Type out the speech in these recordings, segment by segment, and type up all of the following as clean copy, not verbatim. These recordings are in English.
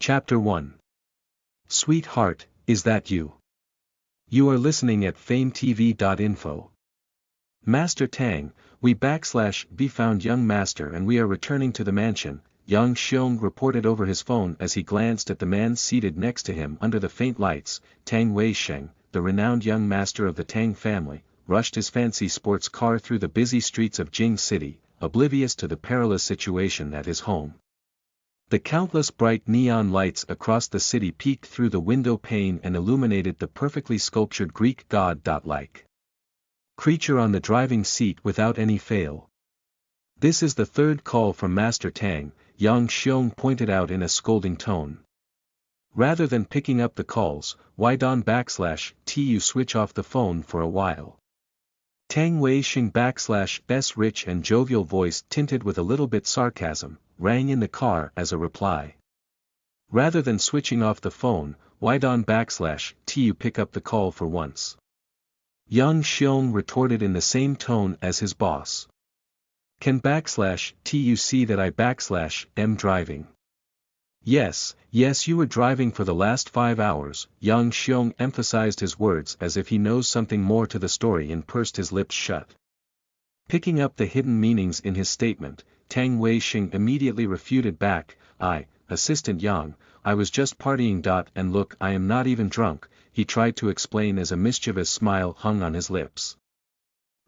Chapter 1. Sweetheart, is that you? You are listening at FameTV.info. Master Tang, we /be found young master and we are returning to the mansion, Yang Xiong reported over his phone as he glanced at the man seated next to him under the faint lights. Tang Wei-sheng, the renowned young master of the Tang family, rushed his fancy sports car through the busy streets of Jing City, oblivious to the perilous situation at his home. The countless bright neon lights across the city peeked through the window pane and illuminated the perfectly sculptured Greek god-like creature on the driving seat without any fail. This is the third call from Master Tang, Yang Xiong pointed out in a scolding tone. Rather than picking up the calls, why don't /tu switch off the phone for a while? Tang Wei-sheng /s rich and jovial voice tinted with a little bit sarcasm, rang in the car as a reply. Rather than switching off the phone, why don't /tu pick up the call for once? Yang Xiong retorted in the same tone as his boss. Can /tu see that I am driving? Yes, you were driving for the last 5 hours, Yang Xiong emphasized his words as if he knows something more to the story and pursed his lips shut. Picking up the hidden meanings in his statement, Tang Wei-sheng immediately refuted back, Assistant Yang, I was just partying. And look, I am not even drunk, he tried to explain as a mischievous smile hung on his lips.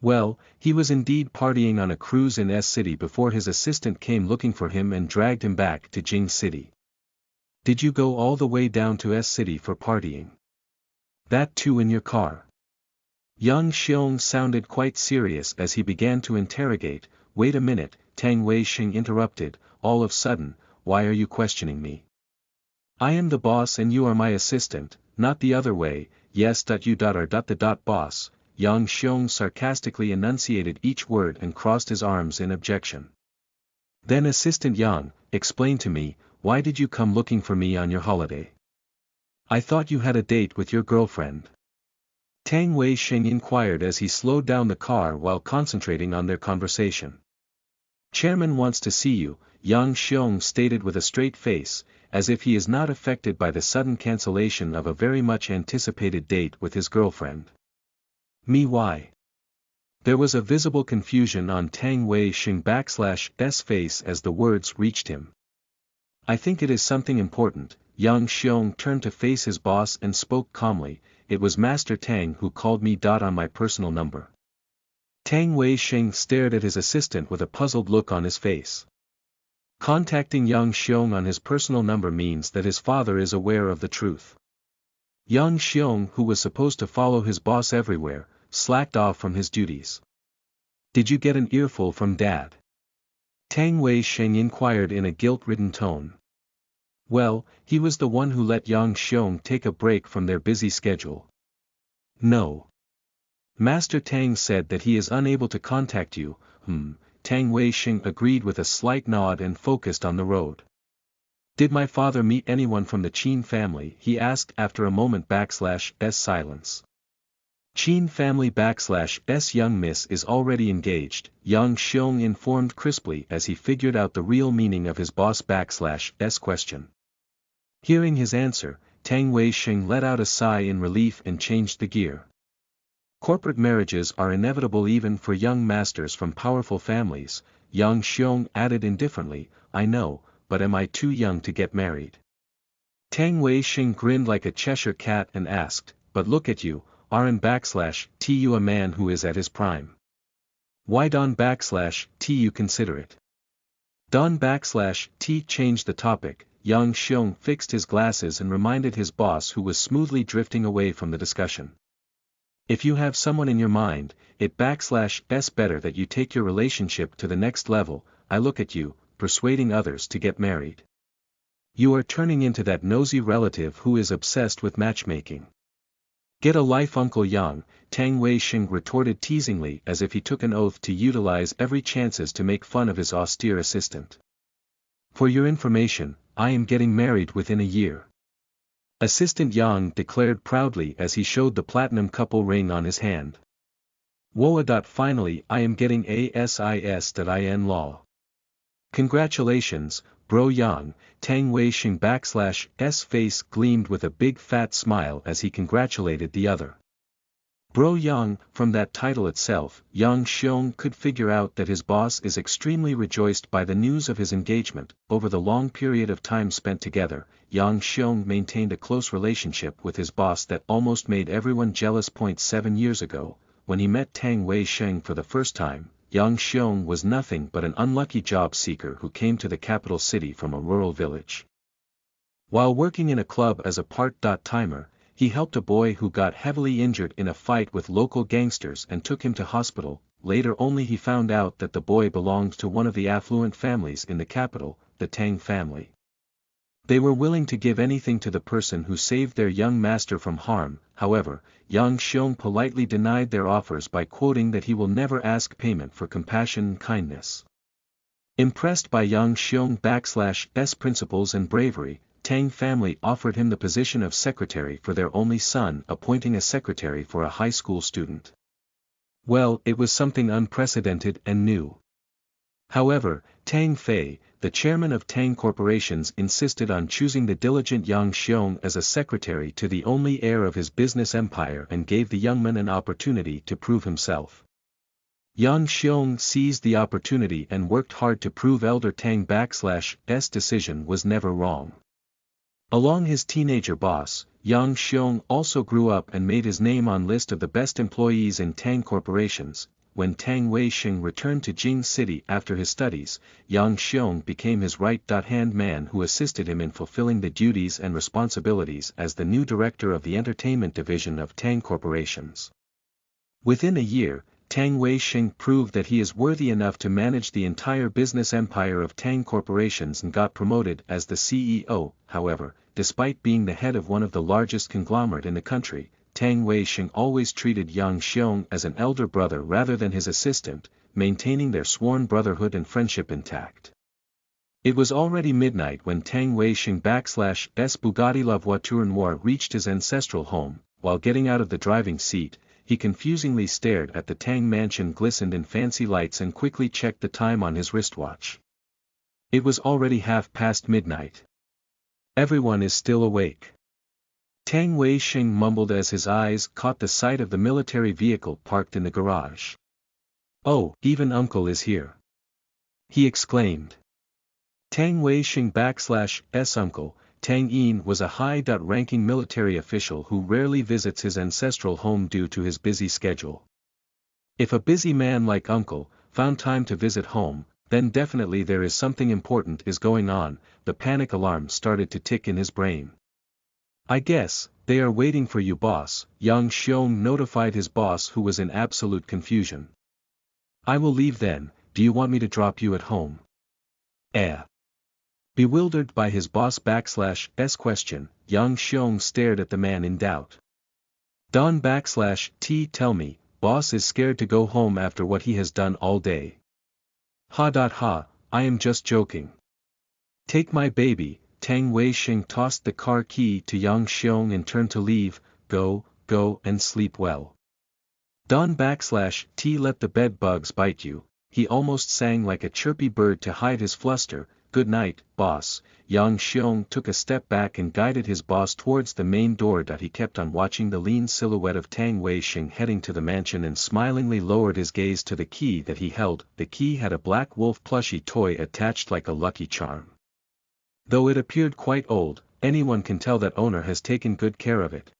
Well, he was indeed partying on a cruise in S-City before his assistant came looking for him and dragged him back to Jing City. Did you go all the way down to S-City for partying? That too in your car? Yang Xiong sounded quite serious as he began to interrogate. Wait a minute, Tang Wei-sheng interrupted, all of a sudden, why are you questioning me? I am the boss and you are my assistant, not the other way. Yes. You are the boss. Yang Xiong sarcastically enunciated each word and crossed his arms in objection. Then Assistant Yang, explain to me, why did you come looking for me on your holiday? I thought you had a date with your girlfriend. Tang Wei-sheng inquired as he slowed down the car while concentrating on their conversation. Chairman wants to see you, Yang Xiong stated with a straight face, as if he is not affected by the sudden cancellation of a very much anticipated date with his girlfriend. Me why? There was a visible confusion on Tang Wei-sheng /s face as the words reached him. I think it is something important. Yang Xiong turned to face his boss and spoke calmly, it was Master Tang who called me. On my personal number. Tang Wei-sheng stared at his assistant with a puzzled look on his face. Contacting Yang Xiong on his personal number means that his father is aware of the truth. Yang Xiong, who was supposed to follow his boss everywhere, slacked off from his duties. Did you get an earful from Dad? Tang Wei-sheng inquired in a guilt-ridden tone. Well, he was the one who let Yang Xiong take a break from their busy schedule. No. Master Tang said that he is unable to contact you. Tang Wei-sheng agreed with a slight nod and focused on the road. Did my father meet anyone from the Qin family? He asked after a moment /s silence. Qin family /s young miss is already engaged, Yang Xiong informed crisply as he figured out the real meaning of his boss /s question. Hearing his answer, Tang Wei-sheng let out a sigh in relief and changed the gear. Corporate marriages are inevitable even for young masters from powerful families, Yang Xiong added indifferently, I know, but am I too young to get married? Tang Wei-sheng grinned like a Cheshire cat and asked, but look at you, aren't /tu a man who is at his prime? Why don't /tu consider it? Don /t changed the topic. Yang Xiong fixed his glasses and reminded his boss who was smoothly drifting away from the discussion. If you have someone in your mind, it /s better that you take your relationship to the next level. I look at you, persuading others to get married. You are turning into that nosy relative who is obsessed with matchmaking. Get a life, Uncle Yang, Tang Wei-sheng retorted teasingly as if he took an oath to utilize every chances to make fun of his austere assistant. For your information, I am getting married within a year. Assistant Yang declared proudly as he showed the platinum couple ring on his hand. Woa. Finally I am getting a SIS.in law. Congratulations, Bro Yang, Tang Wei-sheng /S face gleamed with a big fat smile as he congratulated the other. Bro Yang, from that title itself, Yang Xiong could figure out that his boss is extremely rejoiced by the news of his engagement. Over the long period of time spent together, Yang Xiong maintained a close relationship with his boss that almost made everyone jealous. 7 years ago, when he met Tang Wei-sheng for the first time, Yang Xiong was nothing but an unlucky job seeker who came to the capital city from a rural village. While working in a club as a part-timer, he helped a boy who got heavily injured in a fight with local gangsters and took him to hospital. Later only he found out that the boy belonged to one of the affluent families in the capital, the Tang family. They were willing to give anything to the person who saved their young master from harm. However, Yang Xiong politely denied their offers by quoting that he will never ask payment for compassion and kindness. Impressed by Yang Xiong /S principles and bravery, Tang family offered him the position of secretary for their only son, appointing a secretary for a high school student. Well, it was something unprecedented and new. However, Tang Fei, the chairman of Tang Corporations, insisted on choosing the diligent Yang Xiong as a secretary to the only heir of his business empire and gave the young man an opportunity to prove himself. Yang Xiong seized the opportunity and worked hard to prove elder Tang /S decision was never wrong. Along his teenager boss, Yang Xiong also grew up and made his name on list of the best employees in Tang Corporations. When Tang Wei-sheng returned to Jing City after his studies, Yang Xiong became his right-hand man who assisted him in fulfilling the duties and responsibilities as the new director of the entertainment division of Tang Corporations. Within a year, Tang Wei-sheng proved that he is worthy enough to manage the entire business empire of Tang Corporations and got promoted as the CEO. However, despite being the head of one of the largest conglomerate in the country, Tang Wei-sheng always treated Yang Xiong as an elder brother rather than his assistant, maintaining their sworn brotherhood and friendship intact. It was already midnight when Tang Wei-sheng /S Bugatti La Voiture Noire reached his ancestral home. While getting out of the driving seat, he confusingly stared at the Tang mansion glistened in fancy lights and quickly checked the time on his wristwatch. It was already midnight. Everyone is still awake. Tang Wei-sheng mumbled as his eyes caught the sight of the military vehicle parked in the garage. "Oh, even uncle is here!" he exclaimed. Tang Wei-sheng /S uncle, Tang Yin was a high-ranking military official who rarely visits his ancestral home due to his busy schedule. If a busy man like uncle found time to visit home, then definitely there is something important is going on. The panic alarm started to tick in his brain. "I guess they are waiting for you, boss," Yang Xiong notified his boss, who was in absolute confusion. "I will leave then. Do you want me to drop you at home?" Bewildered by his boss /S question, Yang Xiong stared at the man in doubt. "Don /T tell me, boss is scared to go home after what he has done all day." Ha, I am just joking. "Take my baby." Tang Wei-sheng tossed the car key to Yang Xiong and turned to leave. Go, and sleep well. Don /T let the bed bugs bite you," he almost sang like a chirpy bird to hide his fluster. "Good night, boss." Yang Xiong took a step back and guided his boss towards the main door. He kept on watching the lean silhouette of Tang Wei-sheng heading to the mansion and smilingly lowered his gaze to the key that he held. The key had a black wolf plushie toy attached like a lucky charm. Though it appeared quite old, anyone can tell that owner has taken good care of it.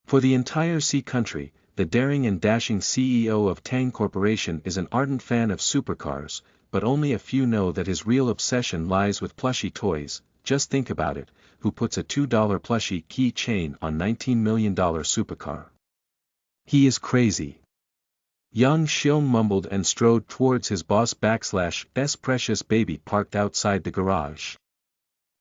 For the entire Sea country, the daring and dashing CEO of Tang Corporation is an ardent fan of supercars, but only a few know that his real obsession lies with plushie toys. Just think about it, who puts a $2 plushie key chain on $19 million supercar? He is crazy. Yang Xiong mumbled and strode towards his boss /S precious baby parked outside the garage.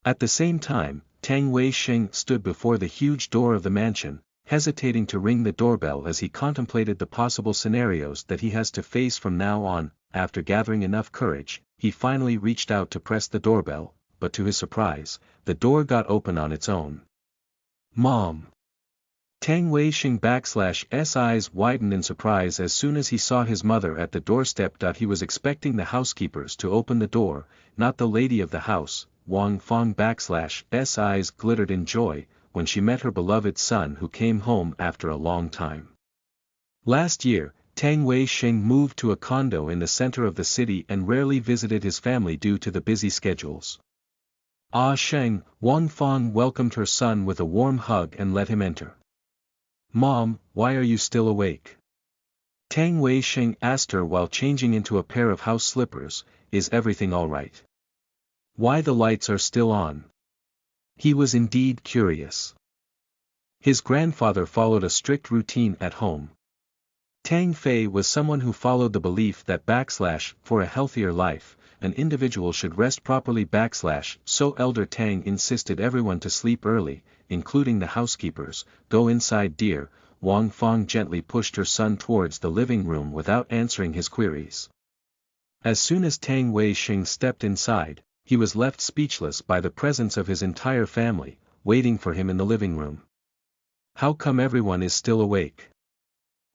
At the same time, Tang Wei-sheng stood before the huge door of the mansion, hesitating to ring the doorbell as he contemplated the possible scenarios that he has to face from now on. After gathering enough courage, he finally reached out to press the doorbell, but to his surprise, the door got open on its own. "Mom!" Tang Wei-sheng /S eyes widened in surprise as soon as he saw his mother at the doorstep. He was expecting the housekeepers to open the door, not the lady of the house. Wang Fong /S eyes glittered in joy, when she met her beloved son who came home after a long time. Last year, Tang Wei-sheng moved to a condo in the center of the city and rarely visited his family due to the busy schedules. Ah Sheng, Wang Fong welcomed her son with a warm hug and let him enter. "Mom, why are you still awake?" Tang Wei-sheng asked her while changing into a pair of house slippers. "Is everything all right? Why the lights are still on?" He was indeed curious. His grandfather followed a strict routine at home. Tang Fei was someone who followed the belief that for a healthier life, an individual should rest properly so Elder Tang insisted everyone to sleep early, including the housekeepers. "Go inside dear." Wang Fong gently pushed her son towards the living room without answering his queries. As soon as Tang Wei-sheng stepped inside, he was left speechless by the presence of his entire family, waiting for him in the living room. "How come everyone is still awake?"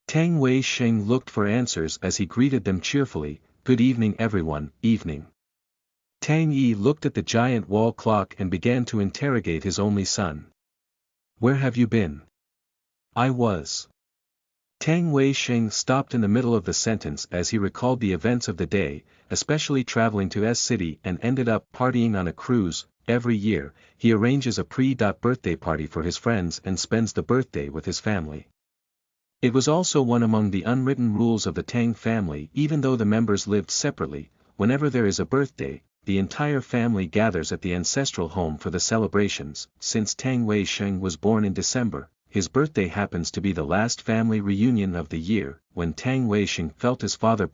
Tang Wei-sheng looked for answers as he greeted them cheerfully. "Good evening everyone." "Evening." Tang Yi looked at the giant wall clock and began to interrogate his only son. "Where have you been?" "I was." Tang Wei-sheng stopped in the middle of the sentence as he recalled the events of the day, especially traveling to S City and ended up partying on a cruise. Every year, he arranges a pre-birthday party for his friends and spends the birthday with his family. It was also one among the unwritten rules of the Tang family. Even though the members lived separately, whenever there is a birthday, the entire family gathers at the ancestral home for the celebrations. Since Tang Wei-sheng was born in December, his birthday happens to be the last family reunion of the year. When Tang Wei-sheng felt his father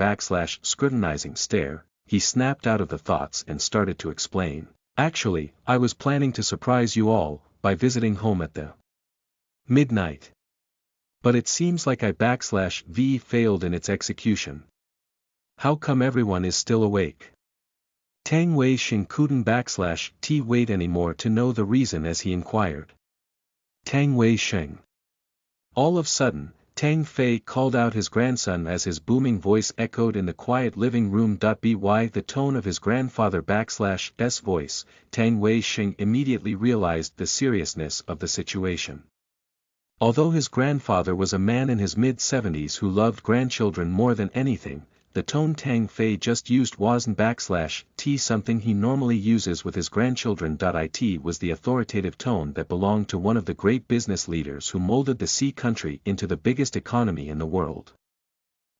scrutinizing stare, he snapped out of the thoughts and started to explain. "Actually, I was planning to surprise you all by visiting home at the midnight. But it seems like I failed in its execution. How come everyone is still awake?" Tang Wei-sheng couldn't wait anymore to know the reason as he inquired. "Tang Wei-sheng." All of a sudden, Tang Fei called out his grandson as his booming voice echoed in the quiet living room. By the tone of his grandfather /S voice, Tang Wei-sheng immediately realized the seriousness of the situation. Although his grandfather was a man in his mid-70s who loved grandchildren more than anything, the tone Tang Fei just used wasn't something he normally uses with his grandchildren. It was the authoritative tone that belonged to one of the great business leaders who molded the Sea country into the biggest economy in the world.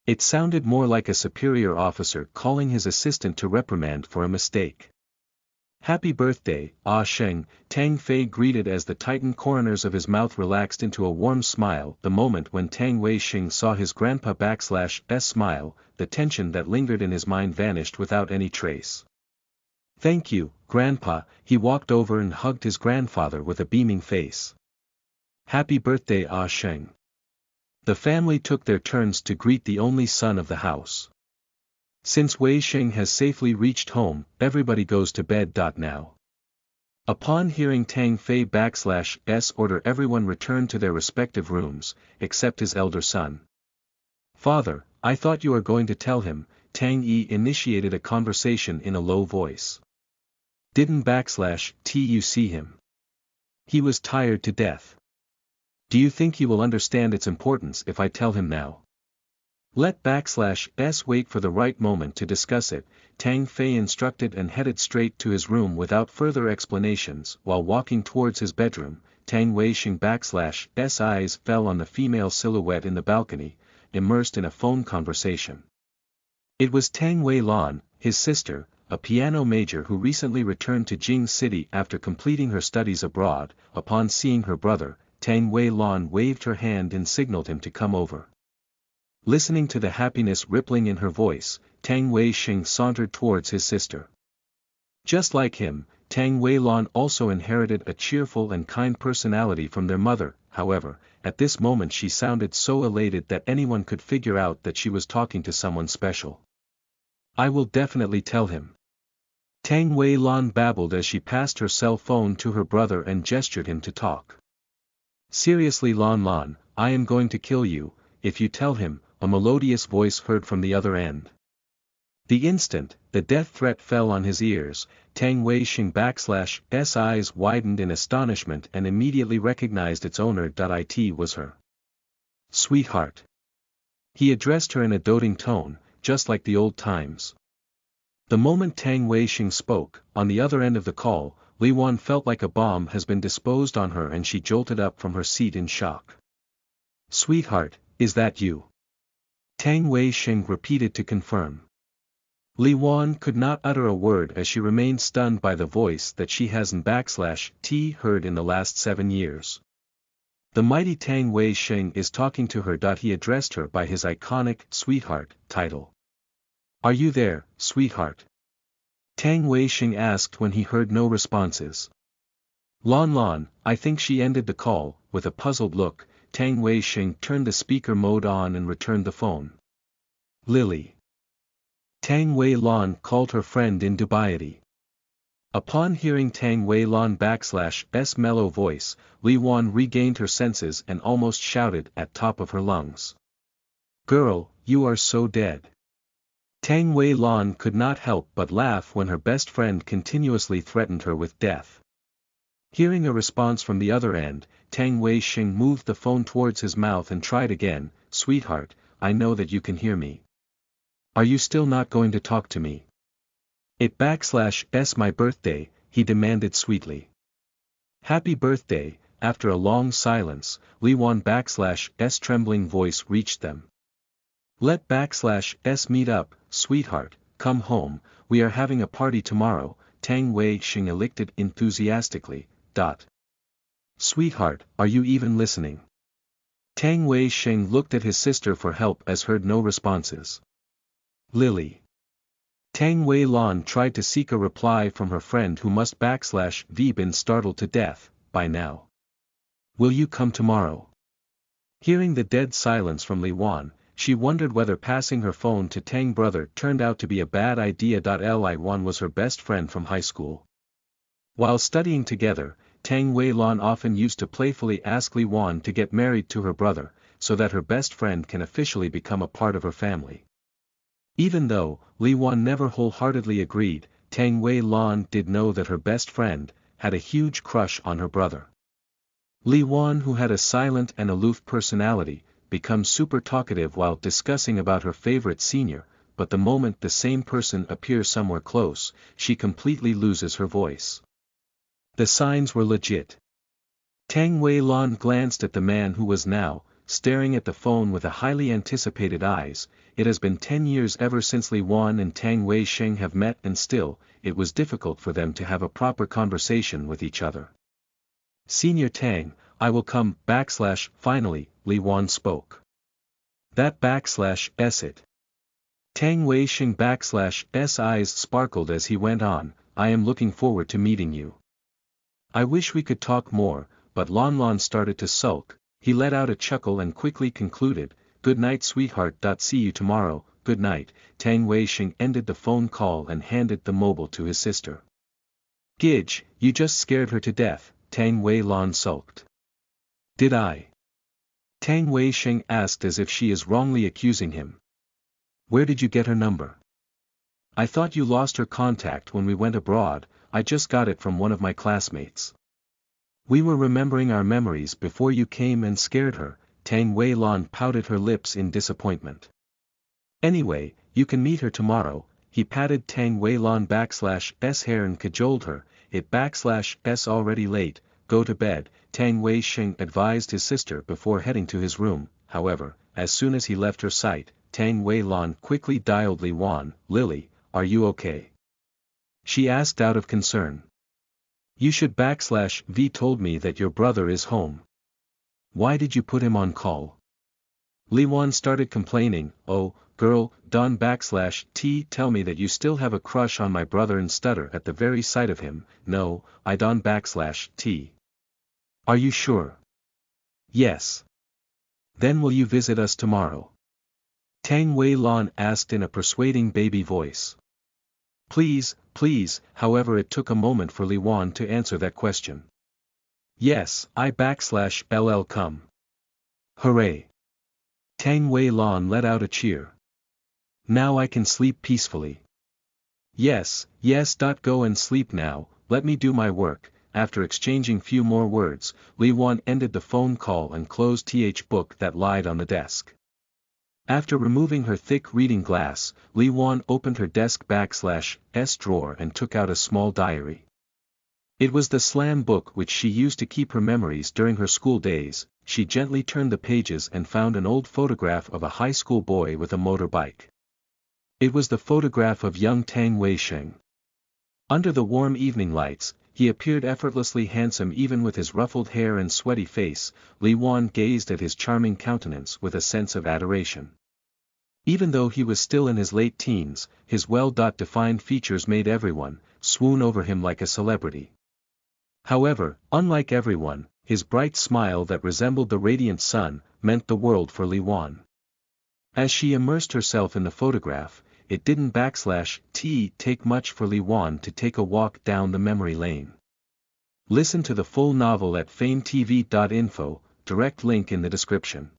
It sounded more like a superior officer calling his assistant to reprimand for a mistake. "Happy birthday, Ah Sheng," Tang Fei greeted as the tightened corners of his mouth relaxed into a warm smile. The moment when Tang Wei-sheng saw his grandpa /S smile, the tension that lingered in his mind vanished without any trace. "Thank you, Grandpa." He walked over and hugged his grandfather with a beaming face. "Happy birthday Ah Sheng." The family took their turns to greet the only son of the house. Since Wei-sheng has safely reached home, everybody goes to bed. Now. Upon hearing Tang Fei /S order, everyone returned to their respective rooms, except his elder son. "Father, I thought you were going to tell him." Tang Yi initiated a conversation in a low voice. "Didn't you see him? He was tired to death. Do you think he will understand its importance if I tell him now?" "Let /S wait for the right moment to discuss it," Tang Fei instructed and headed straight to his room without further explanations. While walking towards his bedroom, Tang Wei-sheng /S eyes fell on the female silhouette in the balcony, immersed in a phone conversation. It was Tang Wei-lan, his sister, a piano major who recently returned to Jing City after completing her studies abroad. Upon seeing her brother, Tang Wei-lan waved her hand and signaled him to come over. Listening to the happiness rippling in her voice, Tang Wei-sheng sauntered towards his sister. Just like him, Tang Wei-lan also inherited a cheerful and kind personality from their mother. However, at this moment she sounded so elated that anyone could figure out that she was talking to someone special. "I will definitely tell him." Tang Wei-lan babbled as she passed her cell phone to her brother and gestured him to talk. Seriously Lon Lon, I am going to kill you, if you tell him, a melodious voice heard from the other end. The instant the death threat fell on his ears, Tang Wei Shing /S eyes widened in astonishment and immediately recognized its owner. It was her. Sweetheart. He addressed her in a doting tone, just like the old times. The moment Tang Wei Shing spoke, on the other end of the call, Li Wan felt like a bomb has been disposed on her and she jolted up from her seat in shock. Sweetheart, is that you? Tang Wei Shing repeated to confirm. Li Wan could not utter a word as she remained stunned by the voice that she hasn't heard in the last 7 years. The mighty Tang Wei Shing is talking to her. He addressed her by his iconic sweetheart title. Are you there, sweetheart? Tang Wei Shing asked when he heard no responses. Lon Lon, I think she ended the call. With a puzzled look, Tang Wei Shing turned the speaker mode on and returned the phone. Lily. Tang Wei Lon called her friend in dubiety. Upon hearing Tang Wei Lon /S mellow voice, Li Wan regained her senses and almost shouted at top of her lungs. Girl, you are so dead. Tang Wei Lon could not help but laugh when her best friend continuously threatened her with death. Hearing a response from the other end, Tang Wei Shing moved the phone towards his mouth and tried again. Sweetheart, I know that you can hear me. Are you still not going to talk to me? It's my birthday, he demanded sweetly. Happy birthday. After a long silence, Li Wan /S trembling voice reached them. Let /S meet up, sweetheart, come home, we are having a party tomorrow, Tang Wei Shing elicted enthusiastically. Sweetheart, are you even listening? Tang Wei Shing looked at his sister for help as heard no responses. Lily. Tang Wei Lon tried to seek a reply from her friend who must /V been startled to death, by now. Will you come tomorrow? Hearing the dead silence from Li Wan, she wondered whether passing her phone to Tang brother turned out to be a bad idea. Li Wan was her best friend from high school. While studying together, Tang Wei Lon often used to playfully ask Li Wan to get married to her brother, so that her best friend can officially become a part of her family. Even though Li Wan never wholeheartedly agreed, Tang Wei Lon did know that her best friend had a huge crush on her brother. Li Wan, who had a silent and aloof personality, becomes super talkative while discussing about her favorite senior, but the moment the same person appears somewhere close, she completely loses her voice. The signs were legit. Tang Wei Lon glanced at the man who was now staring at the phone with a highly anticipated eyes. It has been 10 years ever since Li Wan and Tang Wei Shing have met, and still, it was difficult for them to have a proper conversation with each other. Senior Tang, I will come, finally, Li Wan spoke. That /S it. Tang Wei Shing /S eyes sparkled as he went on, I am looking forward to meeting you. I wish we could talk more, but Lon Lon started to sulk. He let out a chuckle and quickly concluded, good night sweetheart. See you tomorrow, good night. Tang Wei Shing ended the phone call and handed the mobile to his sister. Gidge, you just scared her to death, Tang Wei Lon sulked. Did I? Tang Wei Shing asked as if she is wrongly accusing him. Where did you get her number? I thought you lost her contact when we went abroad. I just got it from one of my classmates. We were remembering our memories before you came and scared her. Tang Wei Lon pouted her lips in disappointment. Anyway, you can meet her tomorrow. He patted Tang Wei Lon /S hair and cajoled her. /S already late, go to bed, Tang Wei Shing advised his sister before heading to his room. However, as soon as he left her sight, Tang Wei Lon quickly dialed Li Wan. Lily, are you okay? She asked out of concern. You should /V told me that your brother is home. Why did you put him on call? Li Wan started complaining. Oh, girl, Don /T tell me that you still have a crush on my brother and stutter at the very sight of him. No, I Don /T. Are you sure? Yes. Then will you visit us tomorrow? Tang Wei Lon asked in a persuading baby voice. Please, please. However, it took a moment for Li Wan to answer that question. Yes, I/LL come. Hooray. Tang Wei Lon let out a cheer. Now I can sleep peacefully. Yes, yes. Go and sleep now, let me do my work. After exchanging few more words, Li Wan ended the phone call and closed the book that lied on the desk. After removing her thick reading glass, Li Wan opened her desk/S drawer and took out a small diary. It was the slam book which she used to keep her memories during her school days. She gently turned the pages and found an old photograph of a high school boy with a motorbike. It was the photograph of young Tang Wei Sheng. Under the warm evening lights, he appeared effortlessly handsome even with his ruffled hair and sweaty face. Li Wan gazed at his charming countenance with a sense of adoration. Even though he was still in his late teens, his well-defined features made everyone swoon over him like a celebrity. However, unlike everyone, his bright smile that resembled the radiant sun meant the world for Li Wan. As she immersed herself in the photograph, it didn't take much for Li Wan to take a walk down the memory lane. Listen to the full novel at FameTV.info, direct link in the description.